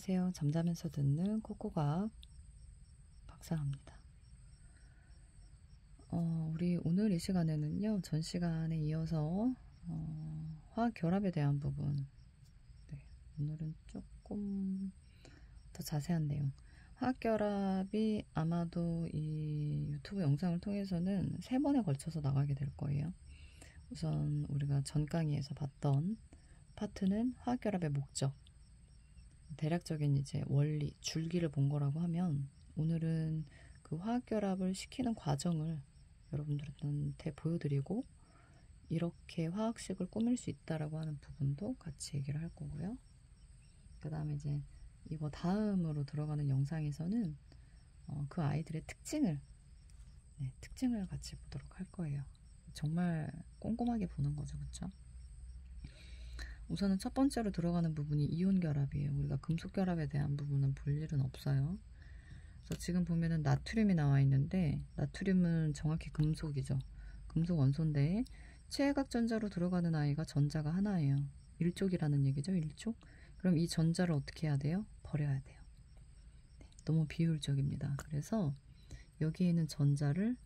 안녕하세요. 잠자면서 듣는 코코과학 박사입니다. 우리 오늘 이 시간에는요, 전 시간에 이어서 화학 결합에 대한 부분, 오늘은 조금 더 자세한 내용. 화학 결합이 아마도 이 유튜브 영상을 통해서는 3번에 걸쳐서 나가게 될 거예요. 우선 우리가 전 강의에서 봤던 파트는 화학 결합의 목적, 대략적인 이제 원리, 줄기를 본 거라고 하면, 오늘은 그 화학 결합을 시키는 과정을 여러분들한테 보여드리고 이렇게 화학식을 꾸밀 수 있다라고 하는 부분도 같이 얘기를 할 거고요. 그 다음에 이제 이거 다음으로 들어가는 영상에서는 그 아이들의 특징을 같이 보도록 할 거예요. 정말 꼼꼼하게 보는 거죠, 그쵸? 우선은 첫 번째로 들어가는 부분이 이온 결합이에요. 우리가 금속 결합에 대한 부분은 볼 일은 없어요. 그래서 지금 보면은 나트륨이 나와 있는데, 나트륨은 정확히 금속이죠. 금속 원소인데 최외각 전자로 들어가는 아이가 전자가 하나예요. 일족이라는 얘기죠, 일족. 그럼 이 전자를 어떻게 해야 돼요? 버려야 돼요. 너무 비효율적입니다. 그래서 여기에 있는 전자를,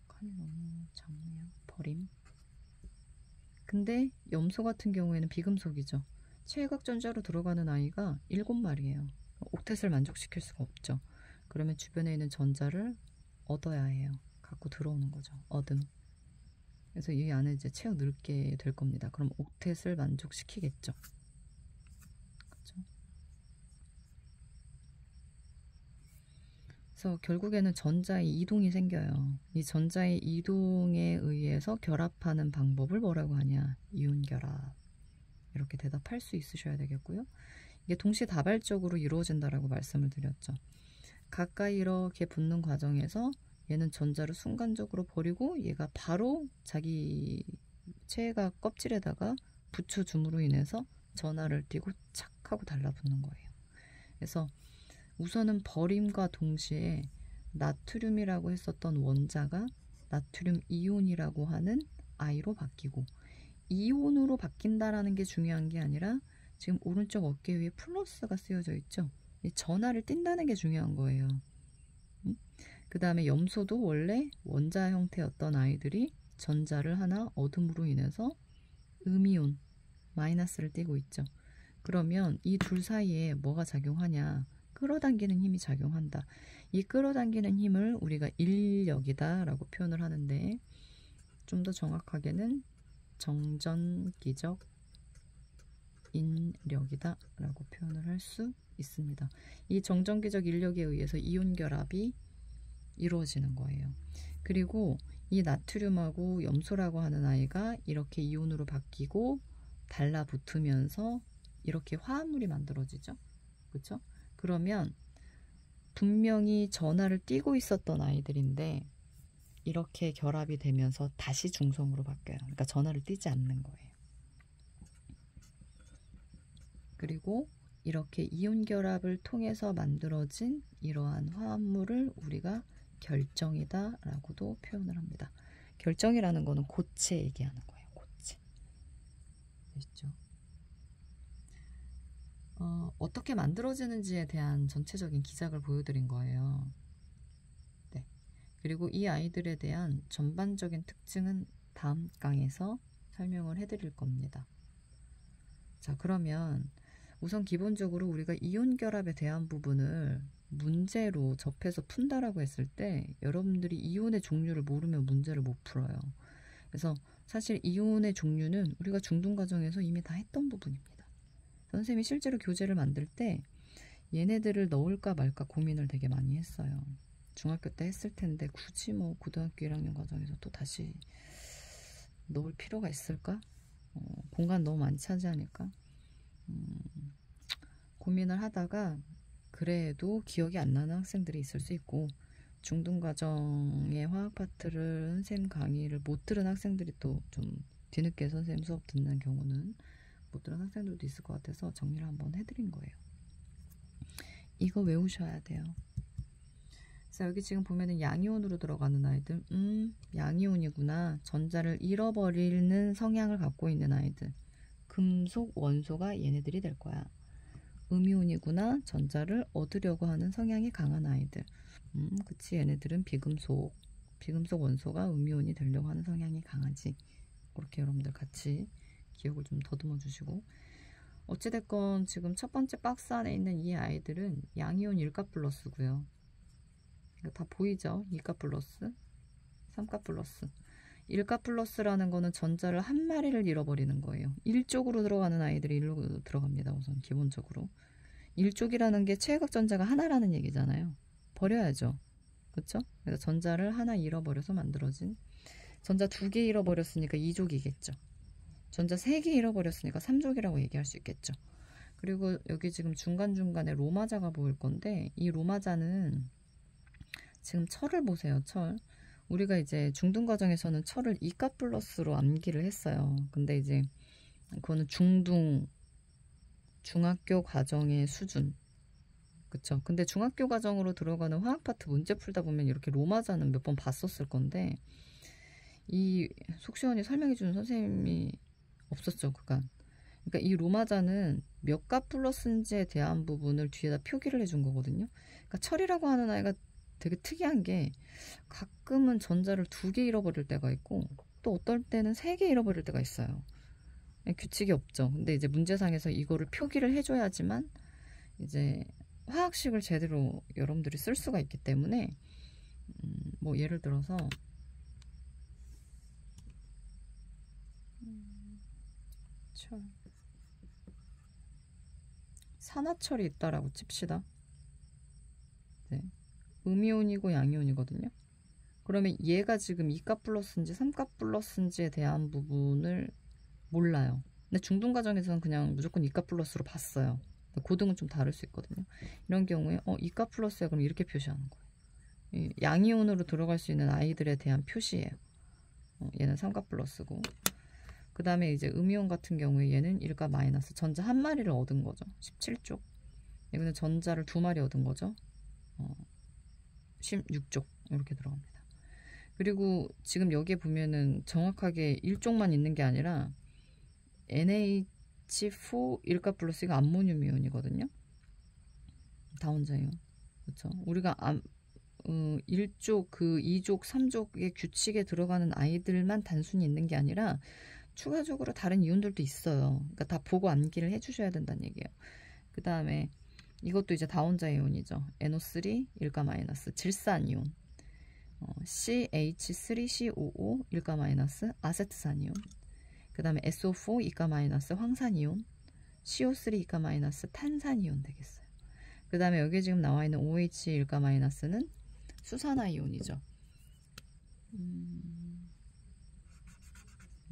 칸이 너무 작네요. 버림. 근데 염소 같은 경우에는 비금속이죠. 최외각 전자로 들어가는 아이가 7마리예요. 옥텟을 만족시킬 수가 없죠. 그러면 주변에 있는 전자를 얻어야 해요. 갖고 들어오는 거죠. 얻음. 그래서 이 안에 이제 채워 넣게 될 겁니다. 그럼 옥텟을 만족시키겠죠. 그렇죠? 그래서 결국에는 전자의 이동이 생겨요. 이 전자의 이동에 의해서 결합하는 방법을 뭐라고 하냐? 이온 결합. 이렇게 대답할 수 있으셔야 되겠고요. 이게 동시다발적으로 이루어진다라고 말씀을 드렸죠. 가까이 이렇게 붙는 과정에서 얘는 전자를 순간적으로 버리고 얘가 바로 자기 체외각 껍질에다가 붙여줌으로 인해서 전하를 띄고 착 하고 달라붙는 거예요. 그래서 우선은 버림과 동시에 나트륨이라고 했었던 원자가 나트륨 이온이라고 하는 아이로 바뀌고, 이온으로 바뀐다라는 게 중요한 게 아니라 지금 오른쪽 어깨 위에 플러스가 쓰여져 있죠. 이 전하를 띈다는 게 중요한 거예요. 그 다음에 염소도 원래 원자 형태였던 아이들이 전자를 하나 얻음으로 인해서 음이온, 마이너스를 띄고 있죠. 그러면 이 둘 사이에 뭐가 작용하냐? 끌어당기는 힘이 작용한다. 이 끌어당기는 힘을 우리가 인력이다 라고 표현을 하는데, 좀 더 정확하게는 정전기적 인력이다 라고 표현을 할 수 있습니다. 이 정전기적 인력에 의해서 이온 결합이 이루어지는 거예요. 그리고 이 나트륨하고 염소라고 하는 아이가 이렇게 이온으로 바뀌고 달라붙으면서 이렇게 화합물이 만들어지죠. 그렇죠? 그러면 분명히 전하를 띄고 있었던 아이들인데 이렇게 결합이 되면서 다시 중성으로 바뀌어요. 그러니까 전하를 띄지 않는 거예요. 그리고 이렇게 이온 결합을 통해서 만들어진 이러한 화합물을 우리가 결정이다 라고도 표현을 합니다. 결정이라는 거는 고체 얘기하는 거예요. 고체. 아시죠? 어떻게 만들어지는지에 대한 전체적인 기작을 보여드린 거예요. 네. 그리고 이 아이들에 대한 전반적인 특징은 다음 강에서 설명을 해드릴 겁니다. 자, 그러면 우선 기본적으로 우리가 이온 결합에 대한 부분을 문제로 접해서 푼다라고 했을 때 여러분들이 이온의 종류를 모르면 문제를 못 풀어요. 그래서 사실 이온의 종류는 우리가 중등 과정에서 이미 다 했던 부분입니다. 선생님이 실제로 교재를 만들 때 얘네들을 넣을까 말까 고민을 되게 많이 했어요. 중학교 때 했을 텐데 굳이 뭐 고등학교 1학년 과정에서 또 다시 넣을 필요가 있을까? 공간 너무 많이 차지하니까 고민을 하다가 그래도 기억이 안 나는 학생들이 있을 수 있고, 중등과정의 화학 파트를 선생님 강의를 못 들은 학생들이 또 좀 뒤늦게 선생님 수업 듣는 경우는 못 들은 학생들도 있을 것 같아서 정리를 한번 해드린 거예요. 이거 외우셔야 돼요. 자, 여기 지금 보면은 양이온으로 들어가는 아이들, 양이온이구나. 전자를 잃어버리는 성향을 갖고 있는 아이들, 금속 원소가 얘네들이 될 거야. 음이온이구나. 전자를 얻으려고 하는 성향이 강한 아이들. 그치. 얘네들은 비금속 원소가 음이온이 되려고 하는 성향이 강하지. 그렇게 여러분들 같이 기억을 좀 더듬어 주시고, 어찌됐건 지금 첫 번째 박스 안에 있는 이 아이들은 양이온 1가 플러스고요. 이거 다 보이죠? 2가 플러스, 3가 플러스. 1가 플러스라는 거는 전자를 한 마리를 잃어버리는 거예요. 1쪽으로 들어가는 아이들이 1로 들어갑니다. 우선 기본적으로 1쪽이라는 게 최외각 전자가 하나라는 얘기잖아요. 버려야죠. 그쵸? 그래서 전자를 하나 잃어버려서 만들어진, 전자 2개 잃어버렸으니까 2족이겠죠. 전자 3개 잃어버렸으니까 3족이라고 얘기할 수 있겠죠. 그리고 여기 지금 중간중간에 로마자가 보일 건데, 이 로마자는 지금 철을 보세요. 철. 우리가 이제 중등 과정에서는 철을 2가 플러스로 암기를 했어요. 근데 이제 그거는 중학교 과정의 수준. 그쵸? 근데 중학교 과정으로 들어가는 화학 파트 문제 풀다 보면 이렇게 로마자는 몇 번 봤었을 건데, 이 속시원히 설명해 주는 선생님이 없었죠, 그간. 그러니까 이 로마자는 몇 가 플러스인지에 대한 부분을 뒤에다 표기를 해준 거거든요. 그러니까 철이라고 하는 아이가 되게 특이한 게, 가끔은 전자를 2개 잃어버릴 때가 있고, 또 어떨 때는 3개 잃어버릴 때가 있어요. 규칙이 없죠. 근데 이제 문제상에서 이거를 표기를 해줘야지만 이제 화학식을 제대로 여러분들이 쓸 수가 있기 때문에, 뭐 예를 들어서 철, 산화철이 있다라고 칩시다. 네. 음이온이고 양이온이거든요. 그러면 얘가 지금 2가 플러스인지 3가 플러스인지에 대한 부분을 몰라요. 근데 중등 과정에서는 그냥 무조건 2가 플러스로 봤어요. 고등은 좀 다를 수 있거든요. 이런 경우에 2가 플러스야, 그럼 이렇게 표시하는 거예요. 양이온으로 들어갈 수 있는 아이들에 대한 표시예요. 얘는 3가 플러스고, 그 다음에 이제 음이온 같은 경우에 얘는 1가 마이너스, 전자 한 마리를 얻은 거죠. 17쪽. 여기는 전자를 2마리 얻은 거죠. 16쪽 이렇게 들어갑니다. 그리고 지금 여기에 보면은 정확하게 1쪽만 있는 게 아니라 NH4 1가 플러스, 이거 암모늄 이온이거든요. 다 혼자예요. 그렇죠? 우리가 1쪽, 2쪽, 3족의 규칙에 들어가는 아이들만 단순히 있는 게 아니라 추가적으로 다른 이온들도 있어요. 그러니까 다 보고 암기를 해주셔야 된다는 얘기예요. 그 다음에 이것도 이제 다혼자 이온이죠. NO3 1가 마이너스, 질산 이온. CH3COO 1가 마이너스, 아세트산 이온. 그 다음에 SO4 2가 마이너스, 황산 이온. CO3 2가 마이너스, 탄산 이온 되겠어요. 그 다음에 여기 지금 나와 있는 OH 1가 마이너스는 수산화 이온이죠.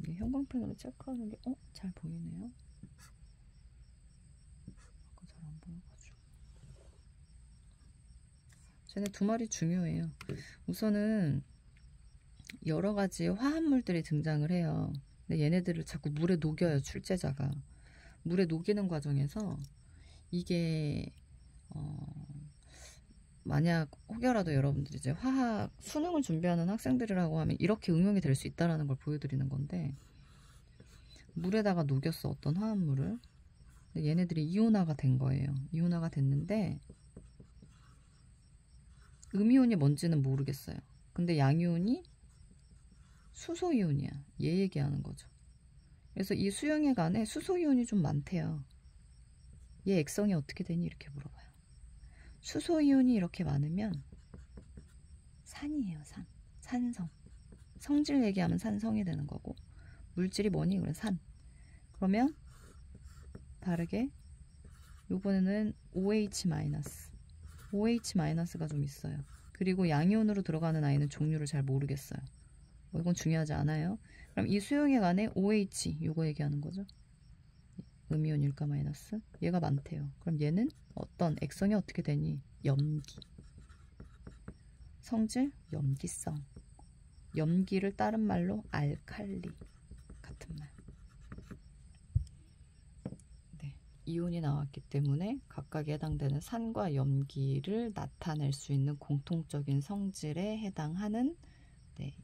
이게 형광펜으로 체크하는 게 잘 보이네요. 아까 잘 안 보여가지고. 쟤네 2마리 중요해요. 우선은 여러 가지 화합물들이 등장을 해요. 근데 얘네들을 자꾸 물에 녹여요, 출제자가. 물에 녹이는 과정에서 이게 만약 혹여라도 여러분들이 이제 화학 수능을 준비하는 학생들이라고 하면 이렇게 응용이 될 수 있다는 걸 보여드리는 건데, 물에다가 녹였어, 어떤 화합물을. 얘네들이 이온화가 된 거예요. 이온화가 됐는데 음이온이 뭔지는 모르겠어요. 근데 양이온이 수소이온이야. 얘 얘기하는 거죠. 그래서 이 수용액 안에 수소이온이 좀 많대요. 얘 액성이 어떻게 되니? 이렇게 물어봐요. 수소이온이 이렇게 많으면 산이에요. 산성. 성질 얘기하면 산성이 되는 거고, 물질이 뭐니? 그래, 산. 그러면 다르게 요번에는 OH-가 좀 있어요. 그리고 양이온으로 들어가는 아이는 종류를 잘 모르겠어요. 이건 중요하지 않아요. 그럼 이 수용액 안에 OH, 요거 얘기하는 거죠. 음이온 1가 마이너스, 얘가 많대요. 그럼 얘는 어떤 액성이 어떻게 되니? 염기. 성질? 염기성. 염기를 다른 말로 알칼리, 같은 말. 네, 이온이 나왔기 때문에 각각에 해당되는 산과 염기를 나타낼 수 있는 공통적인 성질에 해당하는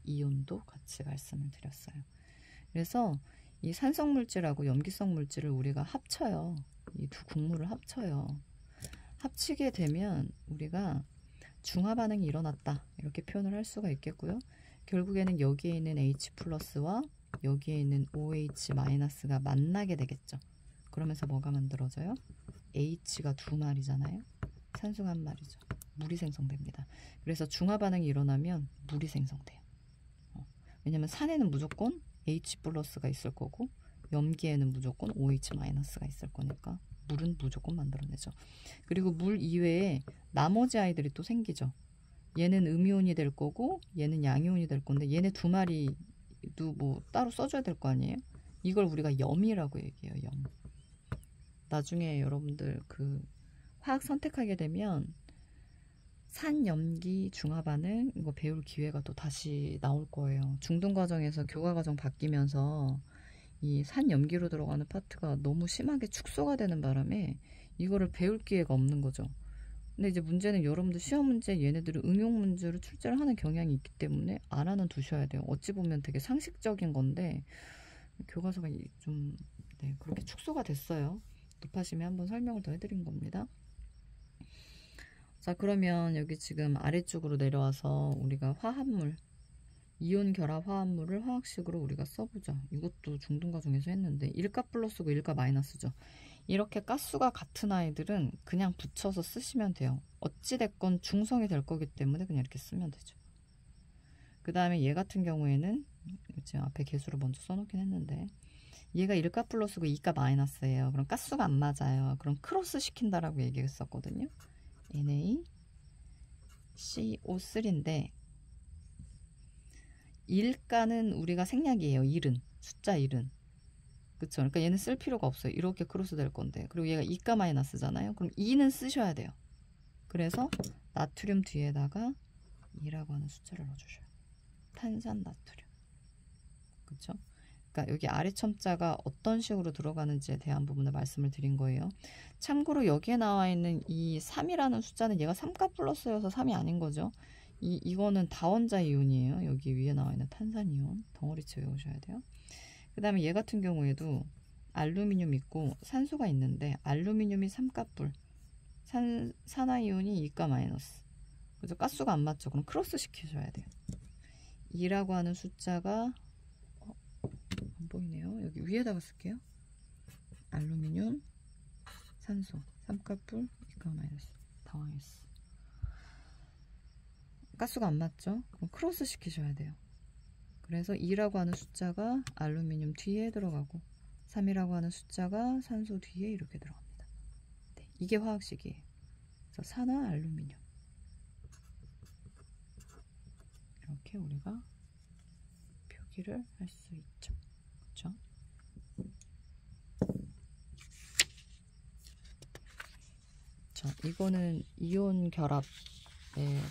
이온도 같이 말씀을 드렸어요. 그래서 이 산성 물질하고 염기성 물질을 우리가 합쳐요. 이 두 국물을 합쳐요. 합치게 되면 우리가 중화 반응이 일어났다 이렇게 표현을 할 수가 있겠고요. 결국에는 여기에 있는 H 플러스와 여기에 있는 OH 마이너스가 만나게 되겠죠. 그러면서 뭐가 만들어져요? H가 두 마리잖아요. 산소가 한 마리죠. 물이 생성됩니다. 그래서 중화 반응이 일어나면 물이 생성돼요. 왜냐면 산에는 무조건 H 플러스가 있을 거고 염기에는 무조건 OH 마이너스가 있을 거니까 물은 무조건 만들어내죠. 그리고 물 이외에 나머지 아이들이 또 생기죠. 얘는 음이온이 될 거고 얘는 양이온이 될 건데 얘네 두 마리도 뭐 따로 써줘야 될 거 아니에요? 이걸 우리가 염이라고 얘기해요. 염. 나중에 여러분들 그 화학 선택하게 되면 산염기 중화반응 이거 배울 기회가 또 다시 나올 거예요. 중등 과정에서 교과 과정 바뀌면서 이 산염기로 들어가는 파트가 너무 심하게 축소가 되는 바람에 이거를 배울 기회가 없는 거죠. 근데 이제 문제는 여러분들 시험 문제 얘네들은 응용 문제로 출제를 하는 경향이 있기 때문에 알아는 두셔야 돼요. 어찌 보면 되게 상식적인 건데 교과서가 좀 네, 그렇게 축소가 됐어요. 높아심에 한번 설명을 더 해드린 겁니다. 자, 그러면 여기 지금 아래쪽으로 내려와서 우리가 화합물, 이온 결합 화합물을 화학식으로 우리가 써보자. 이것도 중등 과정에서 했는데 1가 플러스고 1가 마이너스죠. 이렇게 가수가 같은 아이들은 그냥 붙여서 쓰시면 돼요. 어찌됐건 중성이 될 거기 때문에 그냥 이렇게 쓰면 되죠. 그 다음에 얘 같은 경우에는 지금 앞에 개수를 먼저 써놓긴 했는데 얘가 1가 플러스고 2가 마이너스예요. 그럼 가수가 안 맞아요. 그럼 크로스 시킨다라고 얘기했었거든요. NaCO3인데 1가는 우리가 생략이에요. 1은 숫자 1은 그쵸? 그러니까 얘는 쓸 필요가 없어요. 이렇게 크로스 될 건데 그리고 얘가 2가 마이너스잖아요. 그럼 2는 쓰셔야 돼요. 그래서 나트륨 뒤에다가 2라고 하는 숫자를 넣어주셔요. 탄산 나트륨 그쵸? 그러니까 여기 아래 첨자가 어떤 식으로 들어가는지에 대한 부분을 말씀을 드린 거예요. 참고로 여기에 나와 있는 이 3이라는 숫자는 얘가 3가 플러스여서 3이 아닌 거죠. 이거는 다원자 이온이에요. 여기 위에 나와 있는 탄산이온 덩어리째 외우셔야 돼요. 그 다음에 얘 같은 경우에도 알루미늄 있고 산소가 있는데 알루미늄이 3가뿔 산화이온이 2가 마이너스 그래서 가스가 안 맞죠. 그럼 크로스 시키셔야 돼요. 2라고 하는 숫자가 안 보이네요. 여기 위에다가 쓸게요. 알루미늄 산소 3가뿔 2가 마이너스 당황했어. 가스가 안 맞죠? 그럼 크로스 시키셔야 돼요. 그래서 2라고 하는 숫자가 알루미늄 뒤에 들어가고 3이라고 하는 숫자가 산소 뒤에 이렇게 들어갑니다. 네, 이게 화학식이에요. 그래서 산화 알루미늄 이렇게 우리가 표기를 할 수 있죠. 그렇죠? 자, 이거는 이온 결합에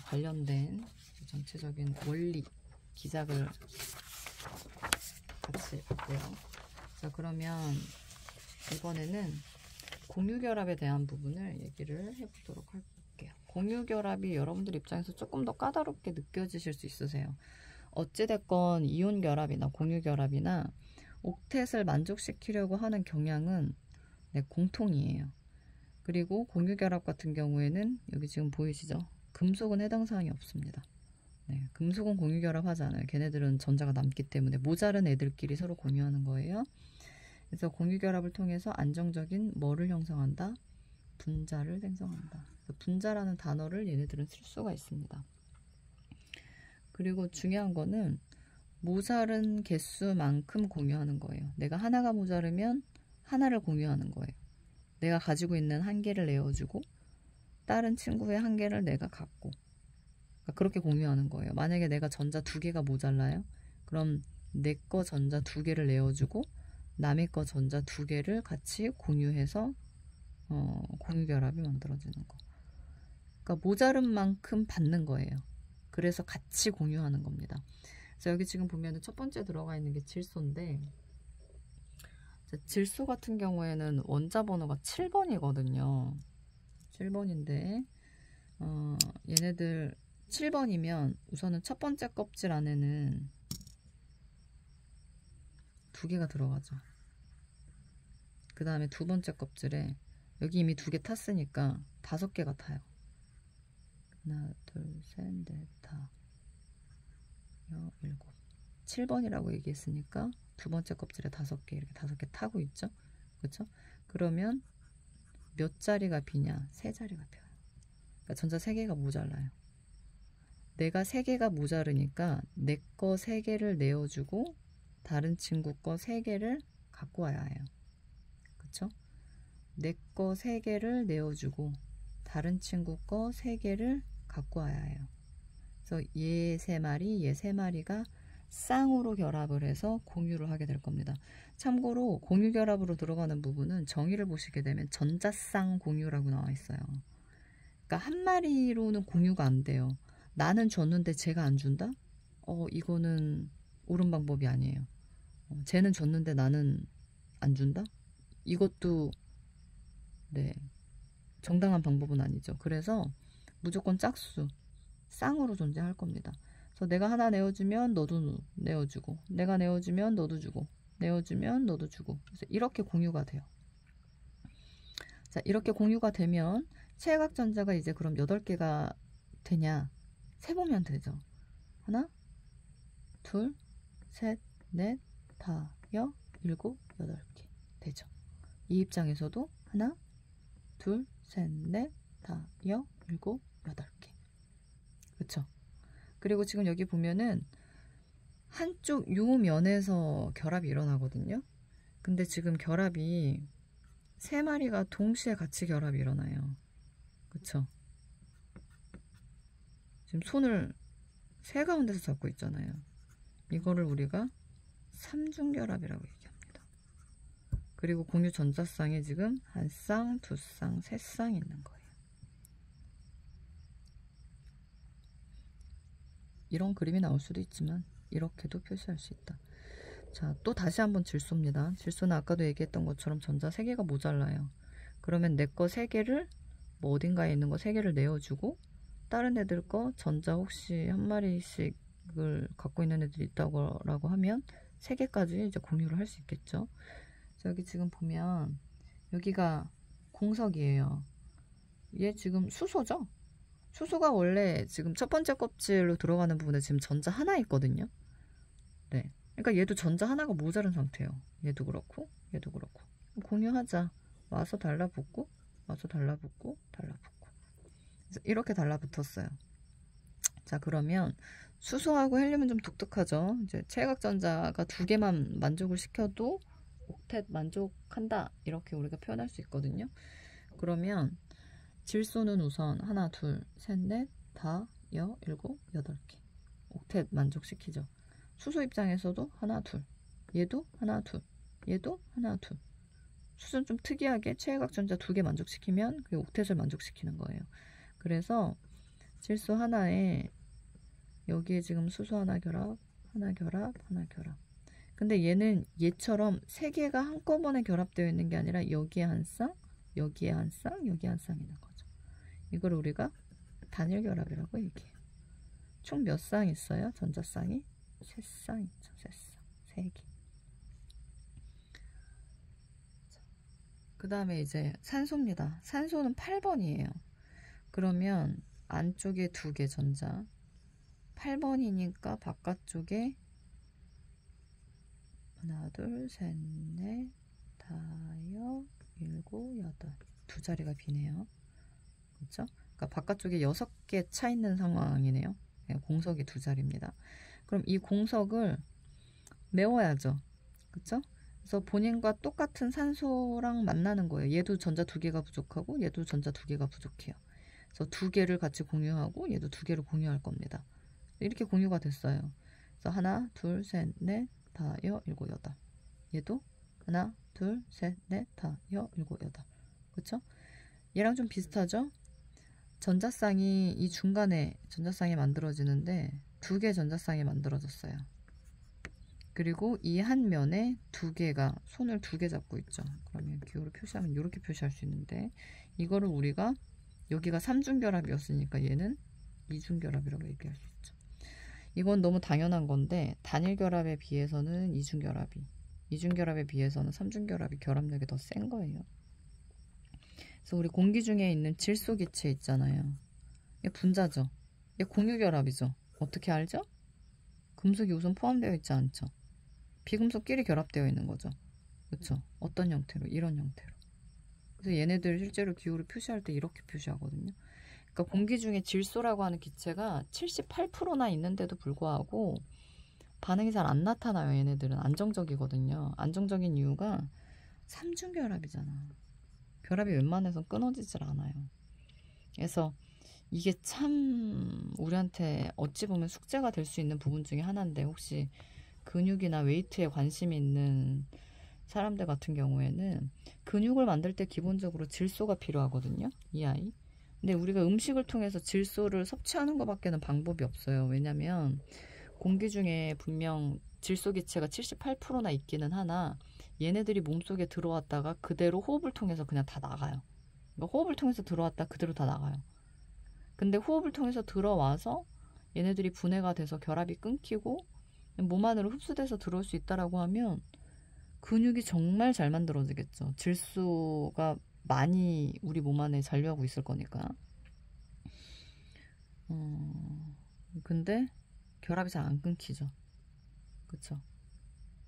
관련된 전체적인 원리 기작을 같이 봤고요. 자, 그러면 이번에는 공유결합에 대한 부분을 얘기를 해보도록 할게요. 공유결합이 여러분들 입장에서 조금 더 까다롭게 느껴지실 수 있으세요. 어찌됐건 이온결합이나 공유결합이나 옥텟을 만족시키려고 하는 경향은 네, 공통이에요. 그리고 공유결합 같은 경우에는 여기 지금 보이시죠? 금속은 해당 사항이 없습니다. 네, 금속은 공유결합 하지 않아요. 걔네들은 전자가 남기 때문에 모자른 애들끼리 서로 공유하는 거예요. 그래서 공유결합을 통해서 안정적인 뭐를 형성한다? 분자를 생성한다. 분자라는 단어를 얘네들은 쓸 수가 있습니다. 그리고 중요한 거는 모자른 개수만큼 공유하는 거예요. 내가 하나가 모자르면 하나를 공유하는 거예요. 내가 가지고 있는 한 개를 내어주고 다른 친구의 한 개를 내가 갖고 그렇게 공유하는 거예요. 만약에 내가 전자 2개가 모자라요. 그럼 내 거 전자 2개를 내어주고 남의 거 전자 2개를 같이 공유해서 공유결합이 만들어지는 거. 그러니까 모자른 만큼 받는 거예요. 그래서 같이 공유하는 겁니다. 그래서 여기 지금 보면 첫 번째 들어가 있는 게 질소인데 질소 같은 경우에는 원자 번호가 7번이거든요. 7번인데 얘네들 7번이면 우선은 첫 번째 껍질 안에는 2개가 들어가죠. 그 다음에 두 번째 껍질에 여기 이미 2개 탔으니까 5개가 타요. 하나, 둘, 셋, 넷, 다, 여, 7. 7번이라고 얘기했으니까 두 번째 껍질에 5개, 이렇게 5개 타고 있죠. 그렇죠? 그러면 몇 자리가 비냐? 3자리가 펴요. 그러니까 전자 3개가 모자라요. 내가 3개가 모자르니까 내 거 3개를 내어주고 다른 친구 거 3개를 갖고 와야 해요. 그쵸? 내 거 3개를 내어주고 다른 친구 거 3개를 갖고 와야 해요. 그래서 얘 3마리, 얘 3마리가 쌍으로 결합을 해서 공유를 하게 될 겁니다. 참고로 공유 결합으로 들어가는 부분은 정의를 보시게 되면 전자쌍 공유라고 나와 있어요. 그러니까 한 마리로는 공유가 안 돼요. 나는 줬는데 쟤가 안 준다? 이거는 옳은 방법이 아니에요. 쟤는 줬는데 나는 안 준다? 이것도 네, 정당한 방법은 아니죠. 그래서 무조건 짝수, 쌍으로 존재할 겁니다. 그래서 내가 하나 내어주면 너도 내어주고, 내가 내어주면 너도 주고, 내어주면 너도 주고, 그래서 이렇게 공유가 돼요. 자, 이렇게 공유가 되면 체각전자가 이제 그럼 8개가 되냐? 세보면 되죠. 하나, 둘, 셋, 넷, 다, 여, 7, 8개 되죠. 이 입장에서도 하나, 둘, 셋, 넷, 다, 여, 7, 8개. 그쵸? 그리고 지금 여기 보면은 한쪽 요 면에서 결합이 일어나거든요. 근데 지금 결합이 3마리가 동시에 같이 결합이 일어나요. 그쵸? 지금 손을 세 가운데서 잡고 있잖아요. 이거를 우리가 삼중결합이라고 얘기합니다. 그리고 공유 전자쌍에 지금 한 쌍, 2쌍, 3쌍 있는 거예요. 이런 그림이 나올 수도 있지만 이렇게도 표시할 수 있다. 자, 또 다시 한번 질소입니다. 질소는 아까도 얘기했던 것처럼 전자 3개가 모자라요. 그러면 내 거 3개를 뭐 어딘가에 있는 거 3개를 내어주고 다른 애들 거 전자 혹시 한 마리씩을 갖고 있는 애들이 있다고 하면 3개까지 이제 공유를 할 수 있겠죠. 여기 지금 보면 여기가 공석이에요. 얘 지금 수소죠? 수소가 원래 지금 첫 번째 껍질로 들어가는 부분에 지금 전자 하나 있거든요. 네. 그러니까 얘도 전자 하나가 모자른 상태예요. 얘도 그렇고, 얘도 그렇고. 공유하자. 와서 달라붙고, 와서 달라붙고, 달라붙고. 그래서 이렇게 달라붙었어요. 자, 그러면 수소하고 헬륨은 좀 독특하죠. 이제 체각전자가 2개만 만족을 시켜도 옥텟 만족한다. 이렇게 우리가 표현할 수 있거든요. 그러면 질소는 우선 하나, 둘, 셋, 넷, 다, 여, 7, 8개. 옥텟 만족시키죠. 수소 입장에서도 하나, 둘. 얘도 하나, 둘. 얘도 하나, 둘. 수소는 좀 특이하게 체각전자 2개 만족시키면 그 옥텟을 만족시키는 거예요. 그래서 질소 하나에 여기에 지금 수소 하나 결합, 하나 결합, 하나 결합. 근데 얘는 얘처럼 3개가 한꺼번에 결합되어 있는 게 아니라 여기에 한 쌍, 여기에 한 쌍, 여기에 한 쌍 있는 거죠. 이걸 우리가 단일 결합이라고 얘기해요. 총 몇 쌍 있어요? 전자쌍이 3쌍 있죠. 3개. 그 다음에 이제 산소입니다. 산소는 8번이에요. 그러면 안쪽에 2개 전자 8번이니까 바깥쪽에 하나, 둘, 셋, 넷, 다여, 7, 8. 2자리가 비네요. 그렇죠? 그러니까 바깥쪽에 6개 차 있는 상황이네요. 네, 공석이 2자리입니다. 그럼 이 공석을 메워야죠. 그렇죠? 그래서 본인과 똑같은 산소랑 만나는 거예요. 얘도 전자 2개가 부족하고 얘도 전자 2개가 부족해요. 그래서 2개를 같이 공유하고 얘도 2개를 공유할 겁니다. 이렇게 공유가 됐어요. 그래서 하나, 둘, 셋, 넷, 다, 여, 7, 8. 얘도 하나, 둘, 셋, 넷, 다, 여, 7, 8. 그쵸? 얘랑 좀 비슷하죠? 전자쌍이 이 중간에 전자쌍이 만들어지는데 2개 전자쌍이 만들어졌어요. 그리고 이 한 면에 2개가 손을 2개 잡고 있죠. 그러면 기호로 표시하면 이렇게 표시할 수 있는데 이거를 우리가 여기가 3중결합이었으니까 얘는 2중결합이라고 얘기할 수 있죠. 이건 너무 당연한 건데 단일결합에 비해서는 2중결합에 비해서는 3중결합이 결합력이 더 센 거예요. 그래서 우리 공기 중에 있는 질소 기체 있잖아요. 얘 분자죠. 얘 공유결합이죠. 어떻게 알죠? 금속이 우선 포함되어 있지 않죠. 비금속끼리 결합되어 있는 거죠. 그렇죠? 어떤 형태로? 이런 형태로. 그래서 얘네들 실제로 기호를 표시할 때 이렇게 표시하거든요. 그러니까 공기 중에 질소라고 하는 기체가 78%나 있는데도 불구하고 반응이 잘 안 나타나요. 얘네들은 안정적이거든요. 안정적인 이유가 삼중결합이잖아. 결합이 웬만해서 끊어지질 않아요. 그래서 이게 참 우리한테 어찌 보면 숙제가 될 수 있는 부분 중에 하나인데, 혹시 근육이나 웨이트에 관심이 있는 사람들 같은 경우에는 근육을 만들 때 기본적으로 질소가 필요하거든요. 이 아이. 근데 우리가 음식을 통해서 질소를 섭취하는 것밖에는 방법이 없어요. 왜냐면 공기 중에 분명 질소 기체가 78%나 있기는 하나 얘네들이 몸속에 들어왔다가 그대로 호흡을 통해서 그냥 다 나가요. 그러니까 호흡을 통해서 들어왔다 그대로 다 나가요. 근데 호흡을 통해서 들어와서 얘네들이 분해가 돼서 결합이 끊기고 몸 안으로 흡수돼서 들어올 수 있다라고 하면 근육이 정말 잘 만들어지겠죠. 질소가 많이 우리 몸 안에 잔류하고 있을 거니까. 근데 결합이 잘 안 끊기죠. 그쵸?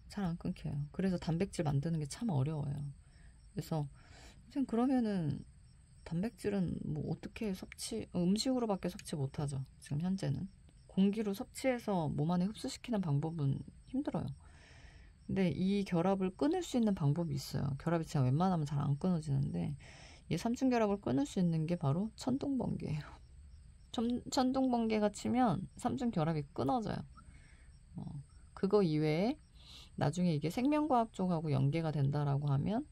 잘 안 끊겨요. 그래서 단백질 만드는 게 참 어려워요. 그래서 선생님 그러면은 단백질은 뭐 어떻게 음식으로밖에 섭취 못하죠. 지금 현재는. 공기로 섭취해서 몸 안에 흡수시키는 방법은 힘들어요. 근데 이 결합을 끊을 수 있는 방법이 있어요. 결합이 진짜 웬만하면 잘 안 끊어지는데 이 삼중결합을 끊을 수 있는 게 바로 천둥번개예요. 천둥번개가 치면 삼중결합이 끊어져요. 그거 이외에 나중에 이게 생명과학 쪽하고 연계가 된다라고 하면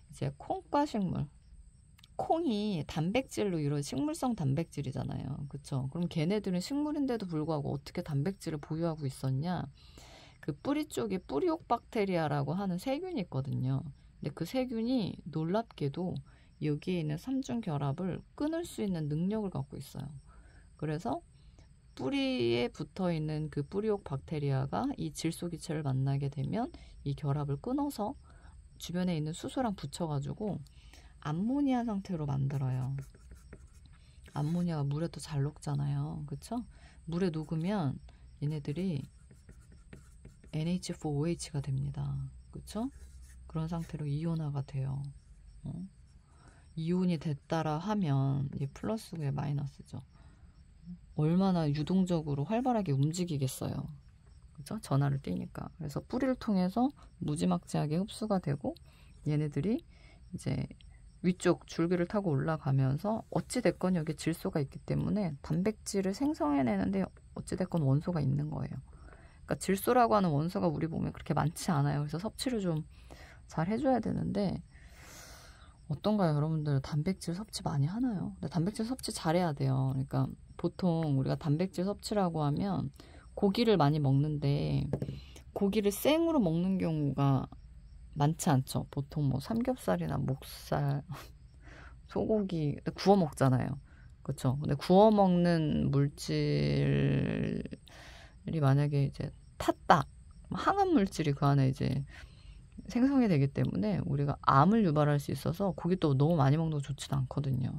이제 콩과 식물. 콩이 단백질로 이루어진 식물성 단백질이잖아요. 그쵸? 그럼 걔네들은 식물인데도 불구하고 어떻게 단백질을 보유하고 있었냐? 그 뿌리 쪽에 뿌리옥 박테리아라고 하는 세균이 있거든요. 근데 그 세균이 놀랍게도 여기에 있는 삼중 결합을 끊을 수 있는 능력을 갖고 있어요. 그래서 뿌리에 붙어 있는 그 뿌리옥 박테리아가 이 질소 기체를 만나게 되면 이 결합을 끊어서 주변에 있는 수소랑 붙여가지고 암모니아 상태로 만들어요. 암모니아가 물에 또 잘 녹잖아요. 그쵸? 물에 녹으면 얘네들이 NH4OH가 됩니다. 그쵸? 그런 상태로 이온화가 돼요. 이온이 됐다라 하면 이 플러스에 마이너스죠. 얼마나 유동적으로 활발하게 움직이겠어요. 그쵸? 전하를 띄니까. 그래서 뿌리를 통해서 무지막지하게 흡수가 되고 얘네들이 이제 위쪽 줄기를 타고 올라가면서 어찌됐건 여기 질소가 있기 때문에 단백질을 생성해내는데 어찌됐건 원소가 있는 거예요. 그러니까 질소라고 하는 원소가 우리 몸에 그렇게 많지 않아요. 그래서 섭취를 좀 잘 해줘야 되는데 어떤가요? 여러분들 단백질 섭취 많이 하나요? 근데 단백질 섭취 잘해야 돼요. 그러니까 보통 우리가 단백질 섭취라고 하면 고기를 많이 먹는데 고기를 생으로 먹는 경우가 많지 않죠. 보통 뭐 삼겹살이나 목살, 소고기 구워 먹잖아요. 그렇죠? 근데 구워 먹는 물질이 만약에 이제 탔다. 항암 물질이 그 안에 이제 생성이 되기 때문에 우리가 암을 유발할 수 있어서 고기도 너무 많이 먹는 거 좋지도 않거든요.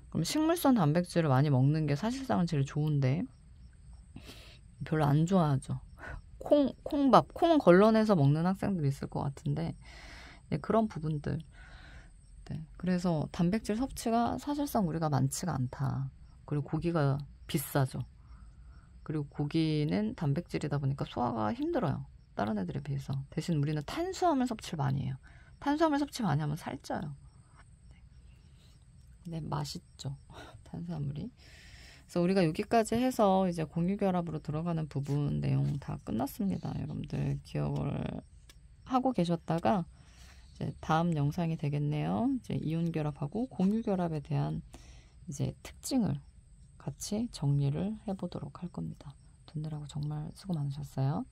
그럼 식물성 단백질을 많이 먹는 게 사실상은 제일 좋은데 별로 안 좋아하죠. 콩밥, 콩 걸러내서 먹는 학생들이 있을 것 같은데 네, 그런 부분들. 네, 그래서 단백질 섭취가 사실상 우리가 많지가 않다. 그리고 고기가 비싸죠. 그리고 고기는 단백질이다 보니까 소화가 힘들어요. 다른 애들에 비해서. 대신 우리는 탄수화물 섭취를 많이 해요. 탄수화물 섭취 많이 하면 살쪄요. 네, 맛있죠. 탄수화물이. 그래서 우리가 여기까지 해서 이제 공유결합으로 들어가는 부분 내용 다 끝났습니다. 여러분들 기억을 하고 계셨다가 이제 다음 영상이 되겠네요. 이제 이온결합하고 공유결합에 대한 이제 특징을 같이 정리를 해보도록 할 겁니다. 듣느라고 정말 수고 많으셨어요.